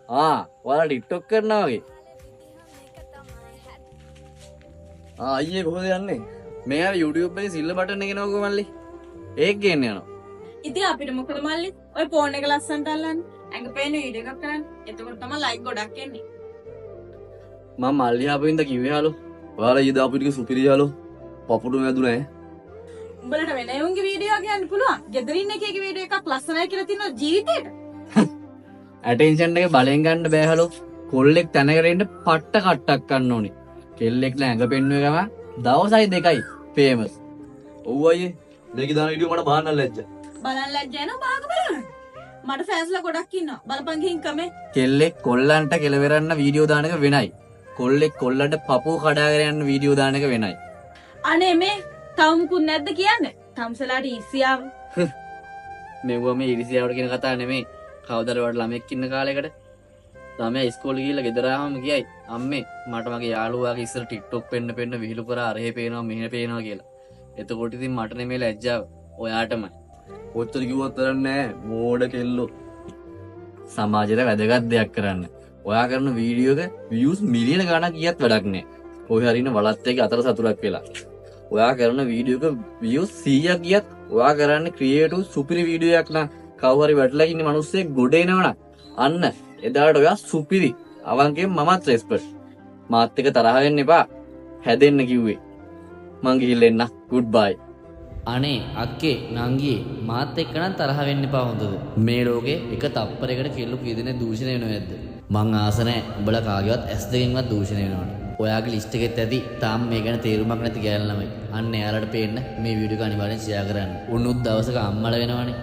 ඔයාලා ටික්ටොක් කරනවා වගේ. අයියේ කොහොමද යන්නේ? මේ අර YouTube එකේ සිල්ල බටන් එක නෝකෝ මල්ලි. ඒක ගේන්න යනවා. ඉතින් අපිට මොකද මල්ලි? ඔය ෆෝන් එක ලස්සනට අල්ලන්නේ. ඇඟ පේන වීඩියෝ එකක් කරන්නේ. එතකොට තමයි ලයික් ගොඩක් එන්නේ. මම මල්ලි ආපෙන්ද කිව්වේ හලෝ. ඔයාලා ඊද ආපු ටික සුපිරි හලෝ. පපුඩු වැදුනා ඈ. උඹලට වෙන එවුන්ගේ වීඩියෝ කියන්න පුළුවන්. ගෙදරින් එකේ වීඩියෝ එකක් ලස්සනයි කියලා තියෙනවා ජීවිතේට. ඇටෙන්ෂන් එක බලෙන් ගන්න බෑ හලෝ. කොල්ලෙක් තැනකට එන්න පට්ට කට්ටක් ගන්න ඕනේ. කෙල්ලෙක් ළඟ පෙන්නුවේ ගම දවසයි දෙකයි ෆේමස්. ඔව් අයියේ. මේක දාන වීඩියෝ මට බාන්න ලැජ්ජ. බලන්න ලැජ්ජා නෝ බාග බලන්න. මට ෆෑන්ස්ලා ගොඩක් ඉන්නවා. බලපන් ගිහින් කමේ. කෙල්ලෙක් කොල්ලන්ට කෙලවෙරන්න වීඩියෝ දාන එක වෙනයි. කොල්ලෙක් කොල්ලන්ට පපුව කඩාගෙන යන වීඩියෝ දාන එක වෙනයි. අනේ මේ තව මුකුත් නැද්ද කියන්නේ? තම්සලාට ඊසියාව. මෙවුව මේ ඉරිසියාවට කියන කතා නෙමෙයි. කවදාද වඩ ළමෙක් ඉන්න කාලයකට ළමයා ඉස්කෝලේ ගිහලා ගෙදර ආවම කියයි අම්මේ මට මගේ යාළුවාගේ ඉස්සර ටික්ටොක් පෙන්න විහිළු කරා අරහෙ පේනවා මෙහෙ පේනවා කියලා. එතකොට ඉතින් මට නෙමෙයි ලැජ්ජාව. ඔයාටමයි. ඔච්චර කිව්වත් තරන්නේ නැහැ මෝඩ කෙල්ලෝ. සමාජයට වැදගත් දෙයක් කරන්න. ඔයා කරන වීඩියෝ එක views මිලියන ගණක් ගියත් වැඩක් නැහැ. ඔය හරින වලත් එක අතර සතුටක් වෙලා. ඔයා කරන වීඩියෝ එක views 100ක් ගියත් ඔයා කරන්නේ ක්‍රියේටිව් සුපිරි වීඩියෝ එකක් නම් කවුරු හරි වැටලා ඉන්න මිනිස්සෙක් ගොඩ එනවනම් අන්න එදාට ඔයා සුපිරි. අවංකයෙන් මමත් රෙස්පෙක්ට්. මාත් එක තරහ වෙන්න එපා. හැදෙන්න කිව්වේ. මං ගිහිල්ලා එන්න. ගුඩ් බයි. අනේ අක්කේ නංගියේ මාත් එක්ක නම් තරහ වෙන්න එපා හොඳද? මේ ලෝකේ එක තප්පරයකට කෙල්ලු කී දෙනෙක් දූෂණය වෙනව නැද්ද? මං ආස නැහැ උඹලා කාගේවත් ඇස් දෙකෙන්වත් දූෂණය වෙනවට. ඔයාගේ ලිස්ට් එකෙත් ඇති තාම මේ ගැන තේරුමක් නැති ගෑල් ළමයි. අන්න එයාලට පේන්න මේ වීඩියෝ එක අනිවාර්යෙන් ෂෙයා කරන්න. උන්නුත් දවසක අම්මලා වෙනවනේ.